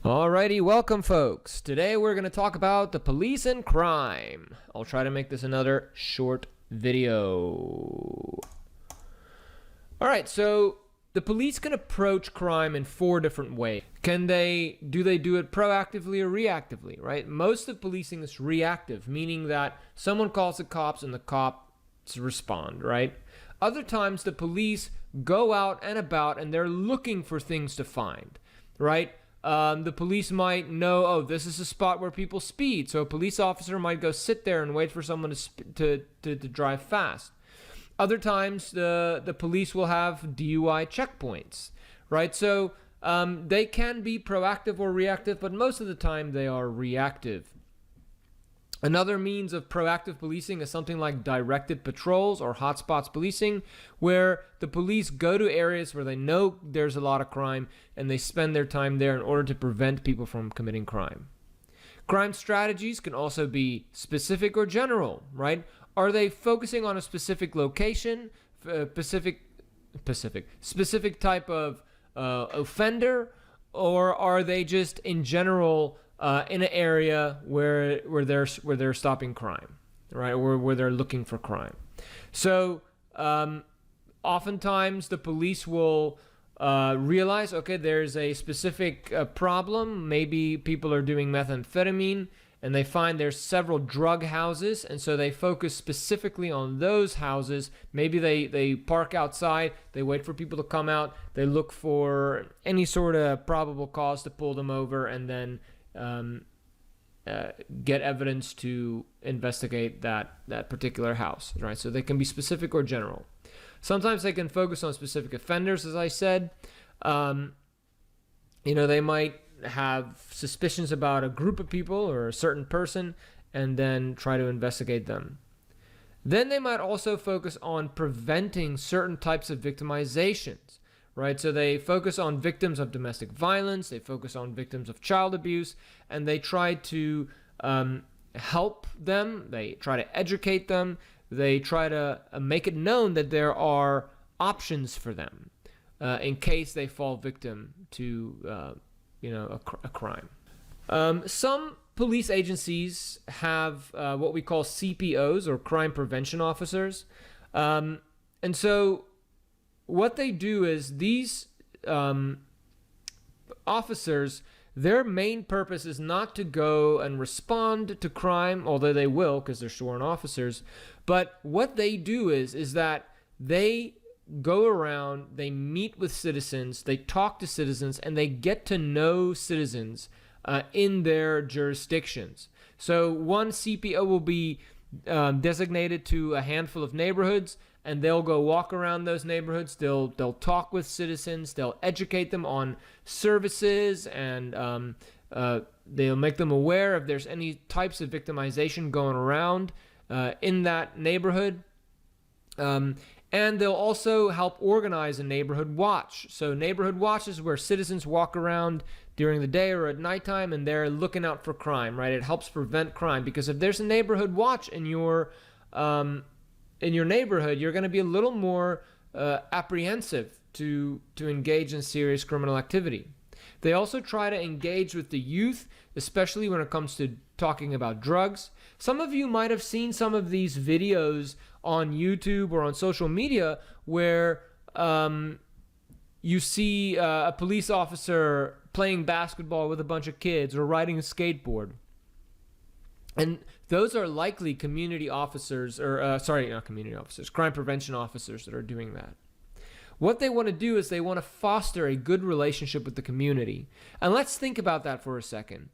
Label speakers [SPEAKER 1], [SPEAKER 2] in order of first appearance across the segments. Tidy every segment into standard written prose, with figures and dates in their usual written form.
[SPEAKER 1] Alrighty, welcome folks. Today we're going to talk about the police and crime. I'll try to make this another short video. Alright, so the police can approach crime in 4 different ways. Do they do it proactively or reactively, right? Most of policing is reactive, meaning that someone calls the cops and the cops respond, right? Other times the police go out and about and they're looking for things to find, right? The police might know, oh, this is a spot where people speed. So a police officer might go sit there and wait for someone to drive fast. Other times, the police will have DUI checkpoints, right? So they can be proactive or reactive, but most of the time they are reactive. Another means of proactive policing is something like directed patrols or hotspots policing, where the police go to areas where they know there's a lot of crime and they spend their time there in order to prevent people from committing crime. Crime strategies can also be specific or general, right? Are they focusing on a specific location, specific type of offender, or are they just in general in an area where they're stopping crime, right? Or where they're looking for crime. So oftentimes the police will realize, okay, there's a specific problem. Maybe people are doing methamphetamine and they find there's several drug houses, and so they focus specifically on those houses. Maybe they park outside, they wait for people to come out, they look for any sort of probable cause to pull them over, and then get evidence to investigate that particular house, right? So they can be specific or general. Sometimes they can focus on specific offenders, as I said. They might have suspicions about a group of people or a certain person and then try to investigate them. Then they might also focus on preventing certain types of victimizations, right? So they focus on victims of domestic violence, they focus on victims of child abuse, and they try to help them, they try to educate them, they try to make it known that there are options for them in case they fall victim to a crime. Some police agencies have what we call CPOs, or crime prevention officers. And so what they do is these officers, their main purpose is not to go and respond to crime, although they will because they're sworn officers. But what they do is that they go around, they meet with citizens, they talk to citizens, and they get to know citizens in their jurisdictions. So one CPO will be designated to a handful of neighborhoods, and they'll go walk around those neighborhoods. They'll talk with citizens. They'll educate them on services, and they'll make them aware if there's any types of victimization going around in that neighborhood. And they'll also help organize a neighborhood watch. So neighborhood watch is where citizens walk around during the day or at nighttime and they're looking out for crime, right? It helps prevent crime, because if there's a neighborhood watch in your neighborhood, you're going to be a little more apprehensive to engage in serious criminal activity. They also try to engage with the youth, especially when it comes to talking about drugs. Some of you might have seen some of these videos on YouTube or on social media where you see a police officer playing basketball with a bunch of kids or riding a skateboard. And those are likely community officers, or not community officers, crime prevention officers that are doing that. What they want to do is they want to foster a good relationship with the community. And let's think about that for a second.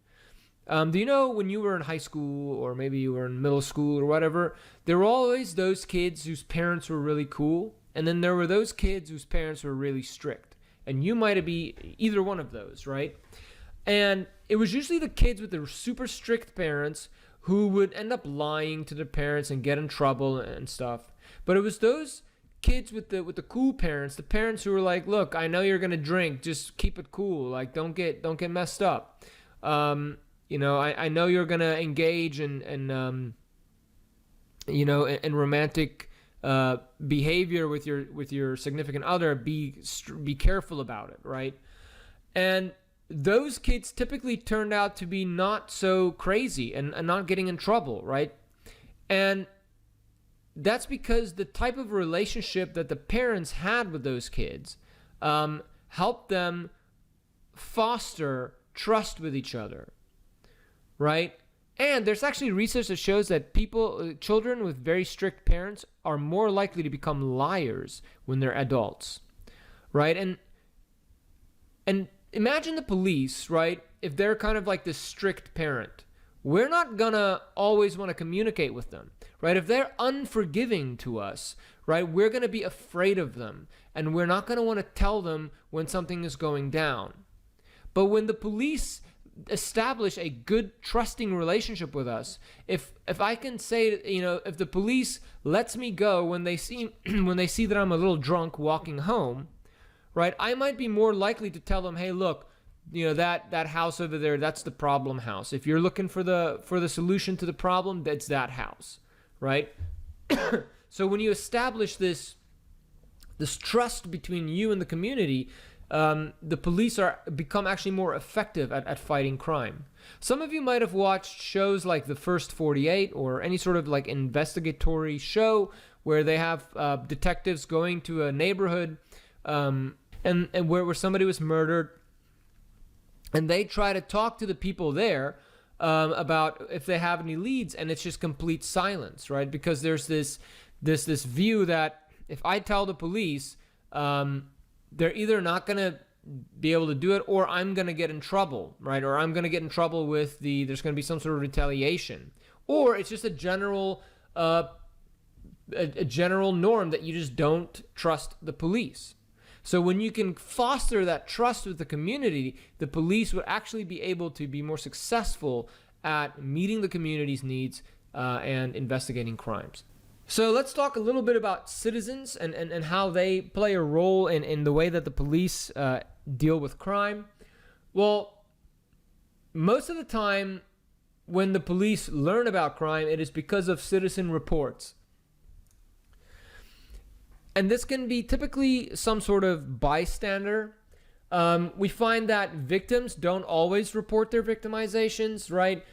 [SPEAKER 1] Do you know when you were in high school, or maybe you were in middle school or whatever, there were always those kids whose parents were really cool, and then there were those kids whose parents were really strict. And you might be either one of those, right? And it was usually the kids with the super strict parents who would end up lying to their parents and get in trouble and stuff. But it was those kids with the cool parents, the parents who were like, look, I know you're gonna drink, just keep it cool, like don't get messed up. I know you're gonna engage in romantic behavior with your significant other. Be careful about it, right? And those kids typically turned out to be not so crazy and not getting in trouble, right? And that's because the type of relationship that the parents had with those kids helped them foster trust with each other, right? And there's actually research that shows that children with very strict parents are more likely to become liars when they're adults, right? And imagine the police, right? If they're kind of like this strict parent, we're not gonna always want to communicate with them, right? If they're unforgiving to us, right, we're gonna be afraid of them, and we're not gonna want to tell them when something is going down. But when the police establish a good, trusting relationship with us, if I can say, if the police lets me go when they see that I'm a little drunk walking home, right, I might be more likely to tell them, hey, look, that house over there, that's the problem house. If you're looking for the solution to the problem, that's that house, right? So when you establish this trust between you and the community, the police become actually more effective at fighting crime. Some of you might have watched shows like The First 48 or any sort of like investigatory show where they have detectives going to a neighborhood and where somebody was murdered, and they try to talk to the people there about if they have any leads, and it's just complete silence, right? Because there's this view that if I tell the police, they're either not going to be able to do it, or I'm going to get in trouble, right? Or I'm going to get in trouble with there's going to be some sort of retaliation, or it's just a general norm that you just don't trust the police. So when you can foster that trust with the community, the police would actually be able to be more successful at meeting the community's needs and investigating crimes. So let's talk a little bit about citizens and how they play a role in the way that the police deal with crime. Well, most of the time when the police learn about crime, it is because of citizen reports. And this can be typically some sort of bystander. We find that victims don't always report their victimizations, right?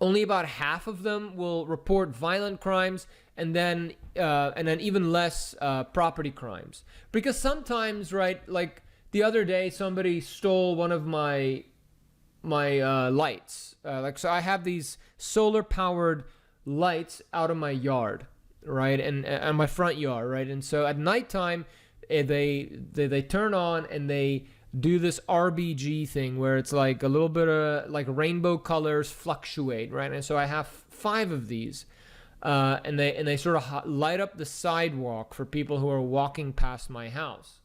[SPEAKER 1] Only about half of them will report violent crimes, and then even less property crimes. Because sometimes, right, like the other day, somebody stole one of my lights. So I have these solar-powered lights out of my yard, right, and my front yard, right, and so at nighttime, they turn on and they do this RBG thing where it's like a little bit of like rainbow colors fluctuate, right? And so I have 5 of these, and they sort of light up the sidewalk for people who are walking past my house.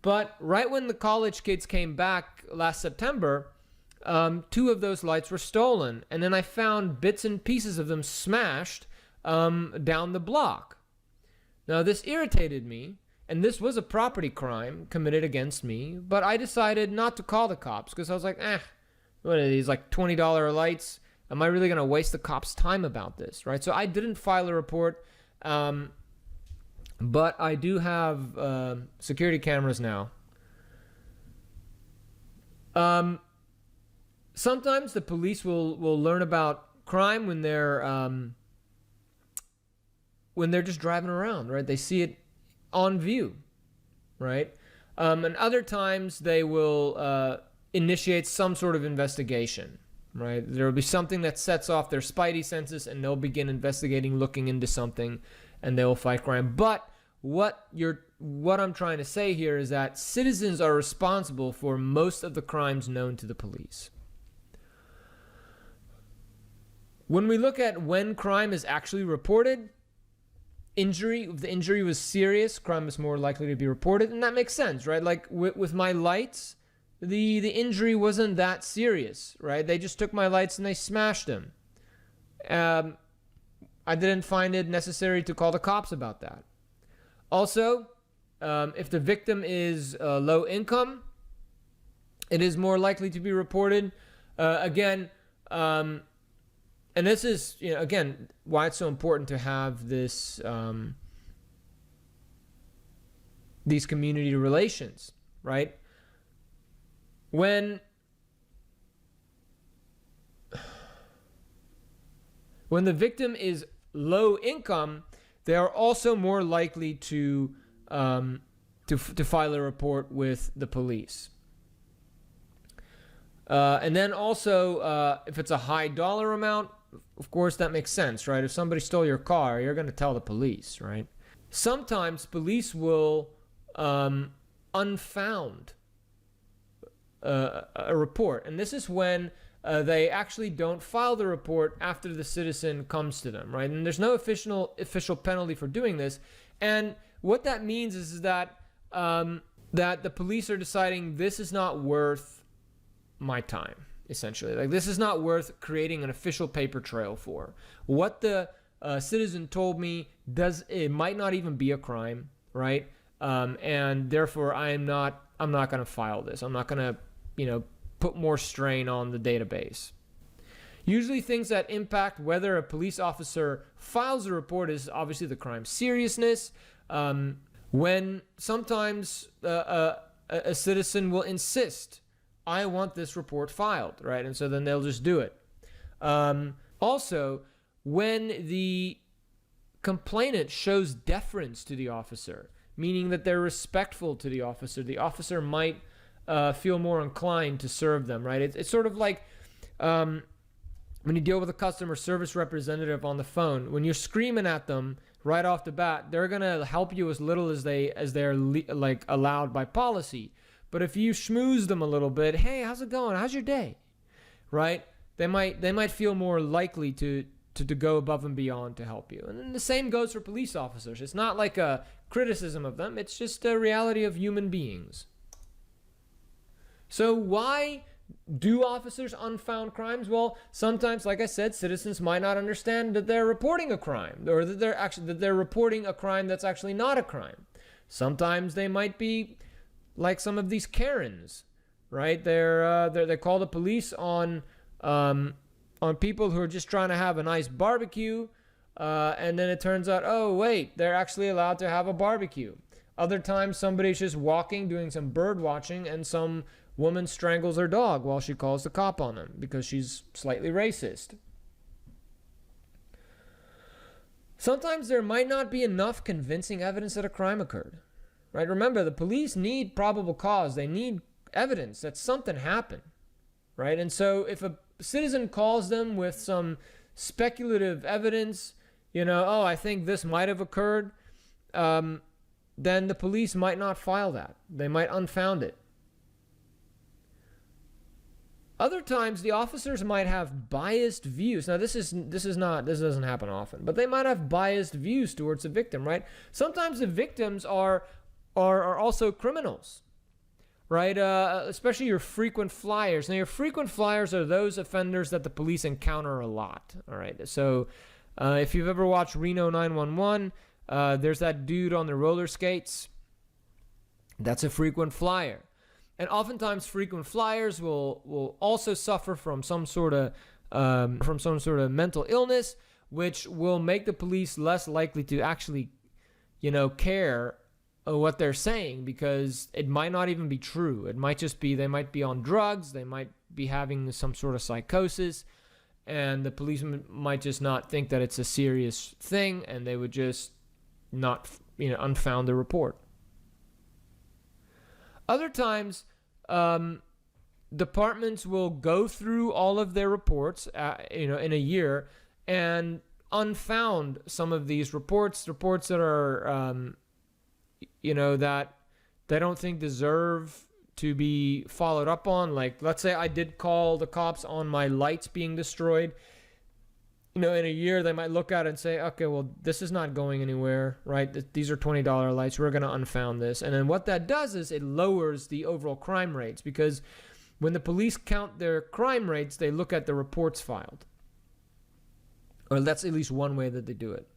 [SPEAKER 1] But right when the college kids came back last September, 2 of those lights were stolen, and then I found bits and pieces of them smashed down the block. Now this irritated me. And this was a property crime committed against me, but I decided not to call the cops because I was like, what are these, like $20 lights? Am I really going to waste the cops' time about this, right? So I didn't file a report, but I do have security cameras now. Sometimes the police will learn about crime when they're just driving around, right? They see it on view, right? And other times they will initiate some sort of investigation, right? There will be something that sets off their spidey senses, and they'll begin investigating, looking into something, and they will fight crime. But what I'm trying to say here is that citizens are responsible for most of the crimes known to the police. When we look at when crime is actually reported, if the injury was serious, crime is more likely to be reported, and that makes sense, right? Like with my lights, the injury wasn't that serious, right? They just took my lights and they smashed them. I didn't find it necessary to call the cops about that. Also, if the victim is low income, it is more likely to be reported. And this is, again, why it's so important to have this these community relations, right? When the victim is low income, they are also more likely to file a report with the police. And then also, if it's a high dollar amount, of course, that makes sense, right? If somebody stole your car, you're going to tell the police, right? Sometimes police will unfound a report. And this is when they actually don't file the report after the citizen comes to them, right? And there's no official penalty for doing this. And what that means is that that the police are deciding this is not worth my time, essentially. Like, this is not worth creating an official paper trail for. What the citizen told me it might not even be a crime, right? And therefore I'm not going to file this. I'm not going to, put more strain on the database. Usually things that impact whether a police officer files a report is obviously the crime seriousness. When sometimes a citizen will insist, I want this report filed, right? And so then they'll just do it. Also, when the complainant shows deference to the officer, meaning that they're respectful to the officer might feel more inclined to serve them, right? It's sort of like when you deal with a customer service representative on the phone, when you're screaming at them right off the bat, they're gonna help you as little as they're like allowed by policy. But if you schmooze them a little bit, hey, how's it going? How's your day? Right? They might feel more likely to go above and beyond to help you. And then the same goes for police officers. It's not like a criticism of them. It's just a reality of human beings. So why do officers unfound crimes? Well, sometimes, like I said, citizens might not understand that they're reporting a crime, or that they're reporting a crime that's actually not a crime. Sometimes they might be like some of these Karens, right? They call the police on people who are just trying to have a nice barbecue, and then it turns out, oh wait, they're actually allowed to have a barbecue. Other times, somebody's just walking, doing some bird watching, and some woman strangles her dog while she calls the cop on them because she's slightly racist. Sometimes there might not be enough convincing evidence that a crime occurred, right? Remember, the police need probable cause. They need evidence that something happened, right? And so if a citizen calls them with some speculative evidence, oh, I think this might have occurred, then the police might not file that. They might unfound it. Other times, the officers might have biased views. Now, this doesn't happen often, but they might have biased views towards the victim, right? Sometimes the victims are also criminals, right? Especially your frequent flyers. Now, your frequent flyers are those offenders that the police encounter a lot, all right? So, if you've ever watched Reno 911, there's that dude on the roller skates. That's a frequent flyer. And oftentimes, frequent flyers will also suffer from some sort of mental illness, which will make the police less likely to actually, care what they're saying, because it might not even be true. It might just be they might be on drugs, they might be having some sort of psychosis, and the police might just not think that it's a serious thing, and they would just not, unfound the report. Other times, departments will go through all of their reports, in a year, and unfound some of these reports that are, that they don't think deserve to be followed up on. Like, let's say I did call the cops on my lights being destroyed. In a year, they might look at it and say, okay, well, this is not going anywhere, right? These are $20 lights. We're going to unfound this. And then what that does is it lowers the overall crime rates, because when the police count their crime rates, they look at the reports filed. Or that's at least one way that they do it.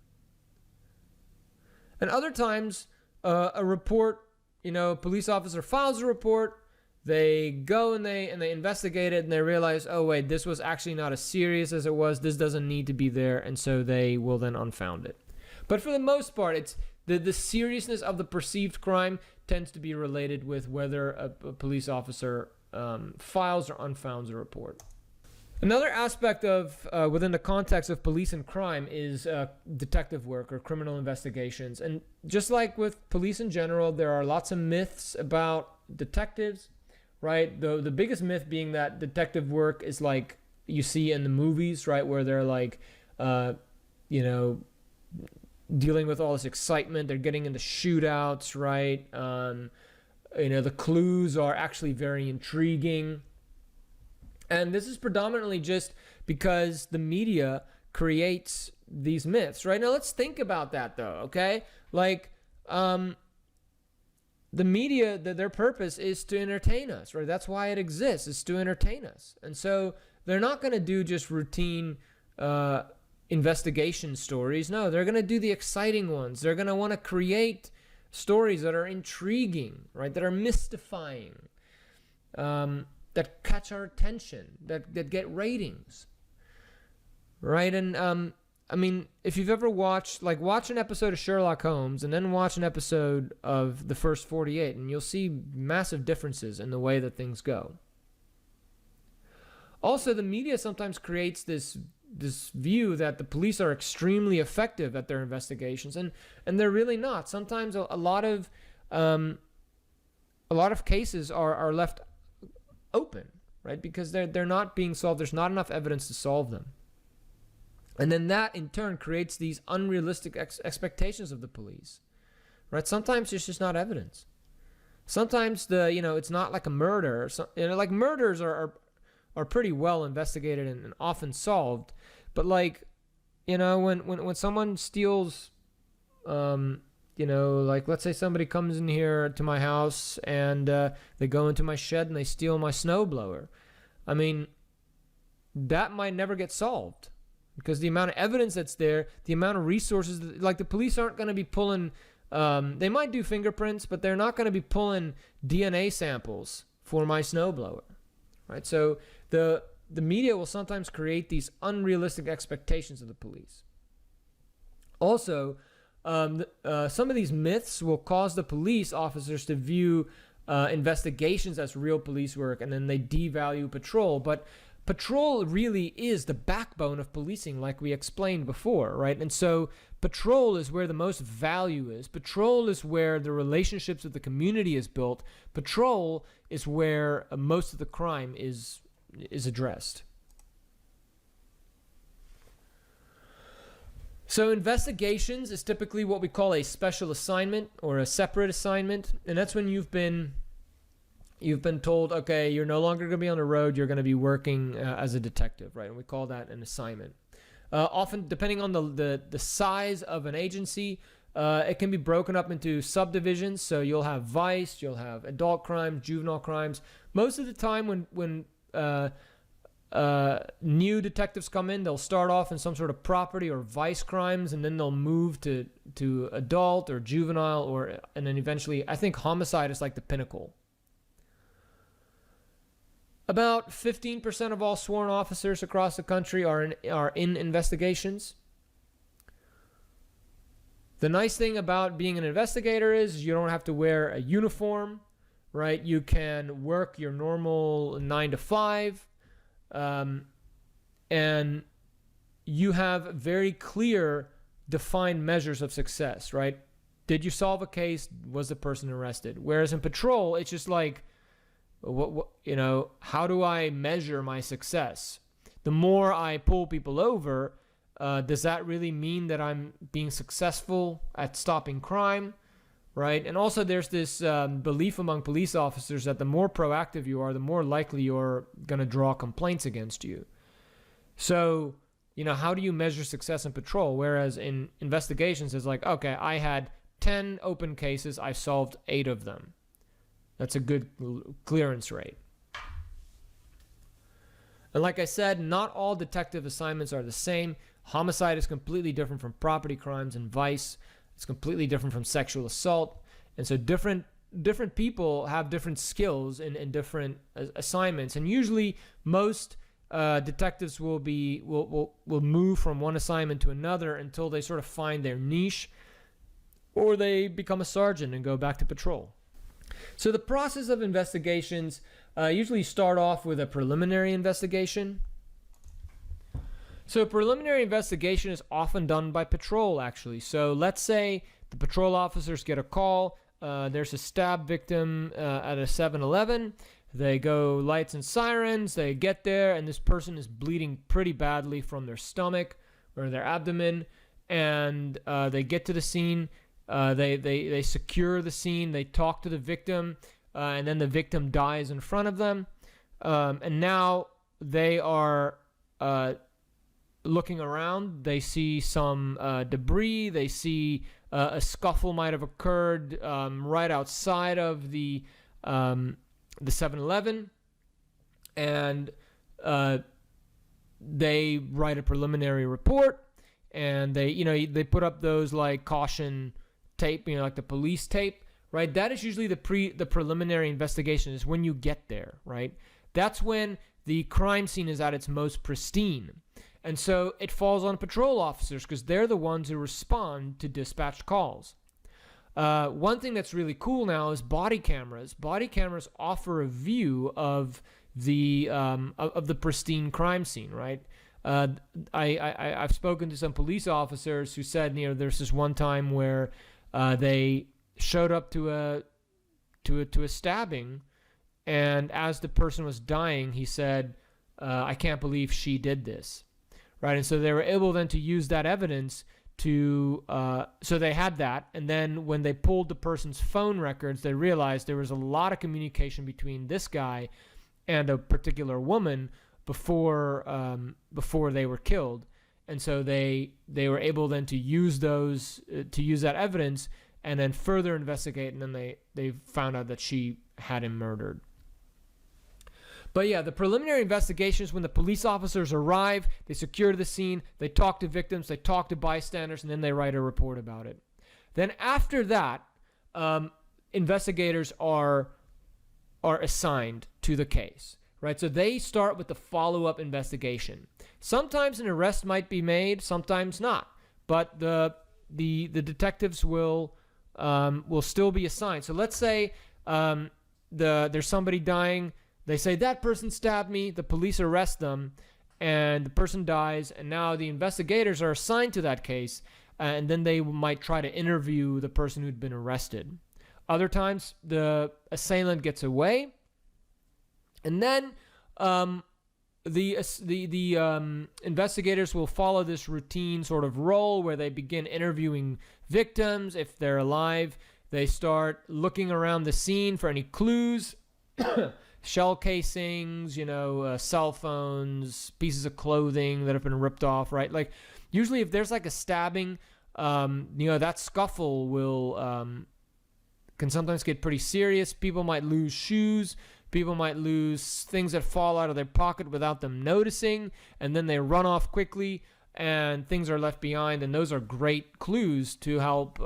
[SPEAKER 1] And other times, a report, a police officer files a report, they go and they investigate it, and they realize, oh wait, this was actually not as serious as it was. This doesn't need to be there, and so they will then unfound it. But for the most part, it's the seriousness of the perceived crime tends to be related with whether a police officer files or unfounds a report. Another aspect of within the context of police and crime is detective work or criminal investigations. And just like with police in general, there are lots of myths about detectives, right? The biggest myth being that detective work is like you see in the movies, right, where they're like, dealing with all this excitement. They're getting into shootouts, right? The clues are actually very intriguing. And this is predominantly just because the media creates these myths, right? Now let's think about that though, okay? Like, the media, their purpose is to entertain us, right? That's why it exists, is to entertain us. And so they're not going to do just routine investigation stories. No, they're going to do the exciting ones. They're going to want to create stories that are intriguing, right? That are mystifying, that catch our attention, that get ratings, right? And if you've ever watch an episode of Sherlock Holmes and then watch an episode of the first 48, and you'll see massive differences in the way that things go. Also, the media sometimes creates this view that the police are extremely effective at their investigations, and they're really not. Sometimes a lot of cases are left open, right? Because they're not being solved. There's not enough evidence to solve them. And then that in turn creates these unrealistic expectations of the police, right? Sometimes there's just not evidence. Sometimes it's not like a murder. Like murders are pretty well investigated and often solved. But when someone steals, let's say somebody comes in here to my house and they go into my shed and they steal my snowblower. I mean, that might never get solved because the amount of evidence that's there, the amount of resources, like the police aren't going to be pulling, they might do fingerprints, but they're not going to be pulling DNA samples for my snowblower, right? So the media will sometimes create these unrealistic expectations of the police. Also, some of these myths will cause the police officers to view investigations as real police work, and then they devalue patrol. But patrol really is the backbone of policing, like we explained before, right? And so patrol is where the most value is. Patrol is where the relationships with the community is built. Patrol is where most of the crime is addressed. So investigations is typically what we call a special assignment or a separate assignment, and that's when you've been told, okay, you're no longer going to be on the road, you're going to be working as a detective, right? And we call that an assignment. Often, depending on the size of an agency, it can be broken up into subdivisions. So you'll have vice, you'll have adult crimes, juvenile crimes. Most of the time when new detectives come in, they'll start off in some sort of property or vice crimes, and then they'll move to adult or juvenile, and then eventually, I think homicide is like the pinnacle. About 15% of all sworn officers across the country are in investigations. The nice thing about being an investigator is you don't have to wear a uniform, right? You can work your normal 9 to 5. And you have very clear, defined measures of success, right? Did you solve a case? Was the person arrested? Whereas in patrol, it's just like, how do I measure my success? The more I pull people over, does that really mean that I'm being successful at stopping crime, right? And also there's this belief among police officers that the more proactive you are, the more likely you're going to draw complaints against you. So, how do you measure success in patrol? Whereas in investigations, it's like, okay, I had 10 open cases, I solved 8 of them. That's a good clearance rate. And like I said, not all detective assignments are the same. Homicide is completely different from property crimes and vice. It's completely different from sexual assault. And so different people have different skills in different assignments. And usually most detectives will move from one assignment to another until they sort of find their niche, or they become a sergeant and go back to patrol. So the process of investigations usually start off with a preliminary investigation. So a preliminary investigation is often done by patrol, actually. So let's say the patrol officers get a call. There's a stab victim at a 7-Eleven. They go lights and sirens. They get there, and this person is bleeding pretty badly from their stomach or their abdomen. And they get to the scene. They secure the scene. They talk to the victim, and then the victim dies in front of them. And now they are looking around. They see some debris. They see a scuffle might have occurred right outside of the 7-Eleven, and they write a preliminary report, and they put up those like caution tape, like the police tape, right? That is usually the preliminary investigation, is when you get there, right? That's when the crime scene is at its most pristine. And so it falls on patrol officers because they're the ones who respond to dispatched calls. One thing that's really cool now is body cameras. Body cameras offer a view of the pristine crime scene, right? I've spoken to some police officers who said, there's this one time where they showed up to a stabbing, and as the person was dying, he said, "I can't believe she did this." Right, and so they were able then to use that evidence to, so they had that, and then when they pulled the person's phone records, they realized there was a lot of communication between this guy and a particular woman before they were killed, and so they were able then to use that evidence and then further investigate, and then they found out that she had him murdered. But yeah, the preliminary investigation is when the police officers arrive, they secure the scene, they talk to victims, they talk to bystanders, and then they write a report about it. Then after that, investigators are assigned to the case, right? So they start with the follow-up investigation. Sometimes an arrest might be made, sometimes not, but the detectives will still be assigned. So let's say there's somebody dying. They say, that person stabbed me. The police arrest them, and the person dies. And now the investigators are assigned to that case, and then they might try to interview the person who'd been arrested. Other times, the assailant gets away, and then the investigators will follow this routine sort of role where they begin interviewing victims. If they're alive, they start looking around the scene for any clues. Shell casings, cell phones, pieces of clothing that have been ripped off, right? Like, usually if there's like a stabbing, that scuffle can sometimes get pretty serious. People might lose shoes. People might lose things that fall out of their pocket without them noticing, and then they run off quickly, and things are left behind, and those are great clues to help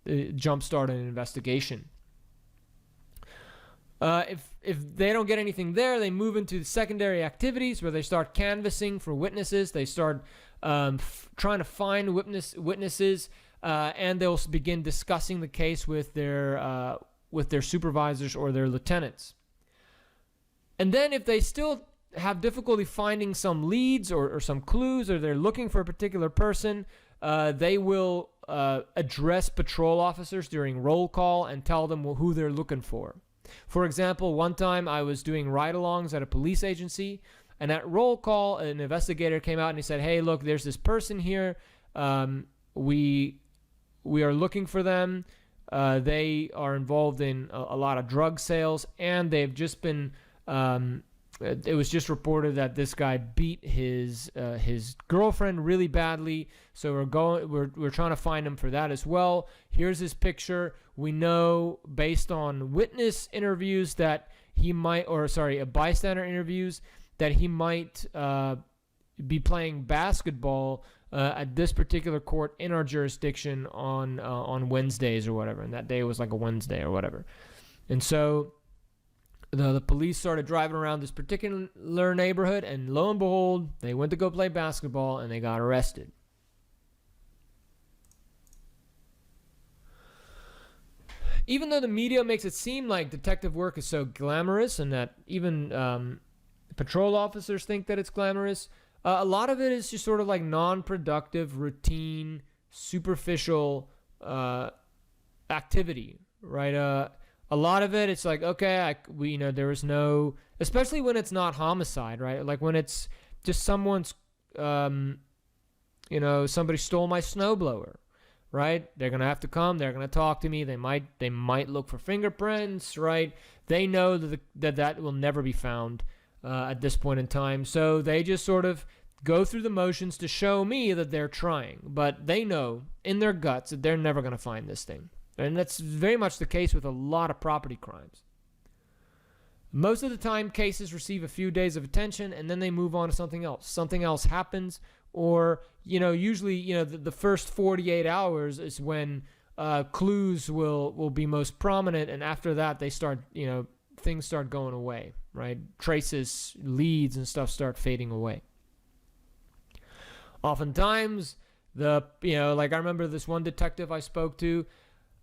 [SPEAKER 1] jumpstart an investigation. If they don't get anything there, they move into secondary activities where they start canvassing for witnesses. They start trying to find witnesses, and they'll begin discussing the case with their supervisors or their lieutenants. And then if they still have difficulty finding some leads or some clues, or they're looking for a particular person, they will address patrol officers during roll call and tell them who they're looking for. For example, one time I was doing ride-alongs at a police agency, and at roll call, an investigator came out and he said, "Hey, look, there's this person here. We are looking for them. They are involved in a lot of drug sales, and they've just been it was just reported that this guy beat his girlfriend really badly. So we're trying to find him for that as well. Here's his picture. We know based on witness interviews that he might, bystander interviews, that he might be playing basketball at this particular court in our jurisdiction on Wednesdays or whatever. And that day was like a Wednesday or whatever. And so the police started driving around this particular neighborhood, and lo and behold, they went to go play basketball and they got arrested. Even though the media makes it seem like detective work is so glamorous and that even patrol officers think that it's glamorous, a lot of it is just sort of like non-productive, routine, superficial activity, right? A lot of it, it's like, okay, there was no, especially when it's not homicide, right? Like when it's just someone's, somebody stole my snowblower, right? They're gonna have to come. They're gonna talk to me. They might look for fingerprints, right? They know that will never be found at this point in time. So they just sort of go through the motions to show me that they're trying, but they know in their guts that they're never gonna find this thing. And that's very much the case with a lot of property crimes. Most of the time, cases receive a few days of attention and then they move on to something else. Something else happens, or, usually, the first 48 hours is when clues will be most prominent. And after that, they start, things start going away, right? Traces, leads, and stuff start fading away. Oftentimes, I remember this one detective I spoke to.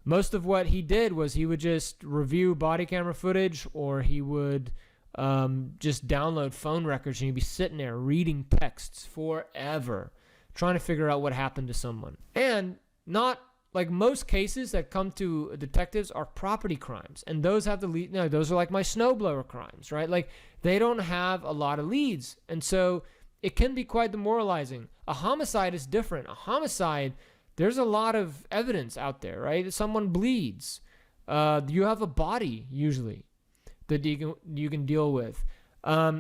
[SPEAKER 1] Most of what he did was he would just review body camera footage, or he would just download phone records, and he'd be sitting there reading texts forever, trying to figure out what happened to someone. And not like most cases that come to detectives are property crimes, and those have the lead. Those are like my snowblower crimes, right? Like they don't have a lot of leads, and so it can be quite demoralizing. A homicide is different. A homicide, there's a lot of evidence out there, right? Someone bleeds. You have a body, usually, that you can deal with.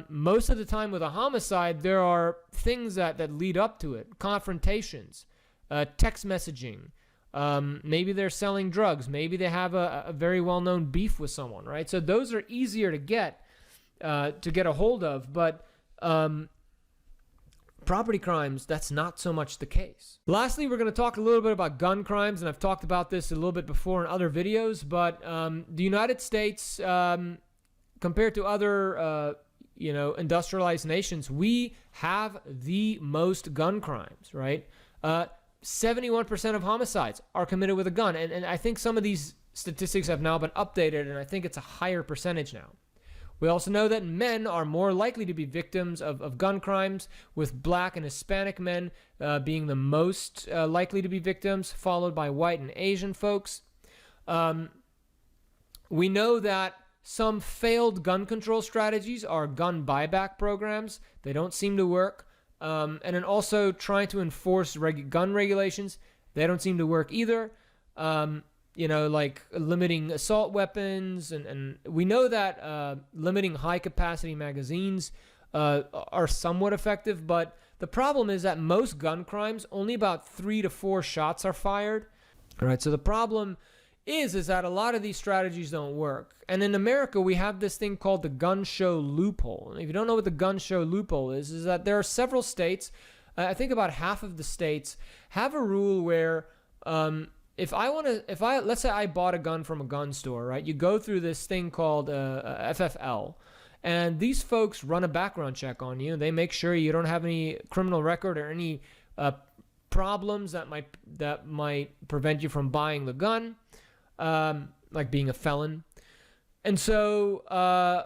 [SPEAKER 1] Most of the time with a homicide, there are things that lead up to it. Confrontations, text messaging. Maybe they're selling drugs. Maybe they have a very well-known beef with someone, right? So those are easier to get a hold of, but property crimes, that's not so much the case. Lastly, we're going to talk a little bit about gun crimes, and I've talked about this a little bit before in other videos, but the United States, compared to other industrialized nations, we have the most gun crimes, right? 71% of homicides are committed with a gun, and I think some of these statistics have now been updated, and I think it's a higher percentage now. We also know that men are more likely to be victims of gun crimes, with Black and Hispanic men being the most likely to be victims, followed by white and Asian folks. We know that some failed gun control strategies are gun buyback programs. They don't seem to work. And then also trying to enforce gun regulations. They don't seem to work either. Like limiting assault weapons. And we know that limiting high-capacity magazines are somewhat effective. But the problem is that most gun crimes, only about 3 to 4 shots are fired. All right, so the problem is that a lot of these strategies don't work. And in America, we have this thing called the gun show loophole. And if you don't know what the gun show loophole is that there are several states, I think about half of the states, have a rule where let's say I bought a gun from a gun store, right? You go through this thing called FFL, and these folks run a background check on you. They make sure you don't have any criminal record or any problems that might prevent you from buying the gun. Like being a felon. And so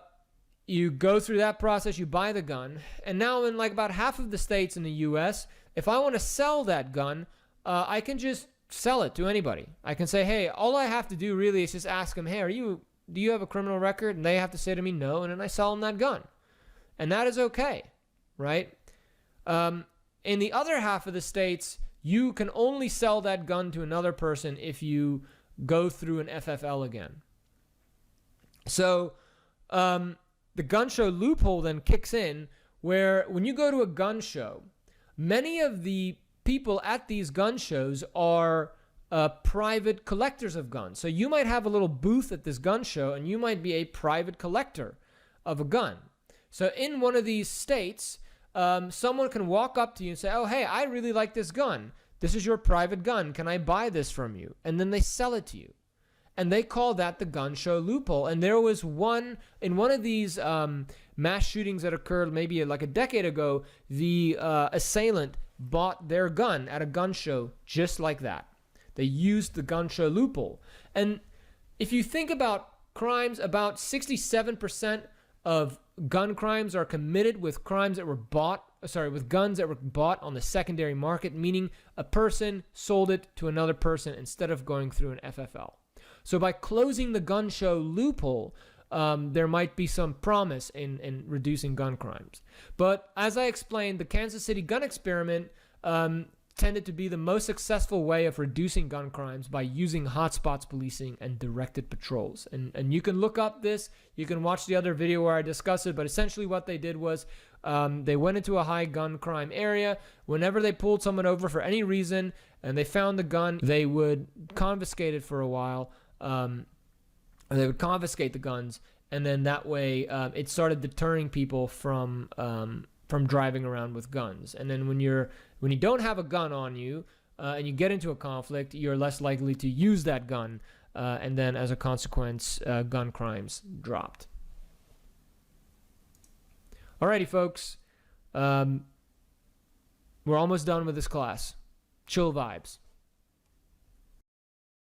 [SPEAKER 1] you go through that process, you buy the gun, and now in like about half of the states in the US, if I want to sell that gun, I can just sell it to anybody. I can say, hey, all I have to do really is just ask them, hey, do you have a criminal record? And they have to say to me no, and then I sell them that gun. And that is okay, right? In the other half of the states, you can only sell that gun to another person if you go through an FFL again. So the gun show loophole then kicks in, where when you go to a gun show, many of the people at these gun shows are private collectors of guns. So you might have a little booth at this gun show, and you might be a private collector of a gun. So in one of these states, someone can walk up to you and say, oh, hey, I really like this gun. This is your private gun. Can I buy this from you? And then they sell it to you. And they call that the gun show loophole. And there was one of these mass shootings that occurred maybe like a decade ago. The assailant bought their gun at a gun show just like that. They used the gun show loophole. And if you think about crimes, about 67% of gun crimes are committed with crimes that were bought, with guns that were bought on the secondary market, meaning a person sold it to another person instead of going through an FFL. So by closing the gun show loophole, there might be some promise in reducing gun crimes. But as I explained, the Kansas City gun experiment tended to be the most successful way of reducing gun crimes by using hotspots policing and directed patrols. And you can look up this, you can watch the other video where I discuss it, but essentially what they did was they went into a high gun crime area. Whenever they pulled someone over for any reason and they found the gun, they would confiscate it for a while. They would confiscate the guns, and then that way it started deterring people from driving around with guns. And then when you don't have a gun on you and you get into a conflict, you're less likely to use that gun, and then as a consequence, gun crimes dropped. Alrighty, folks, we're almost done with this class. Chill vibes.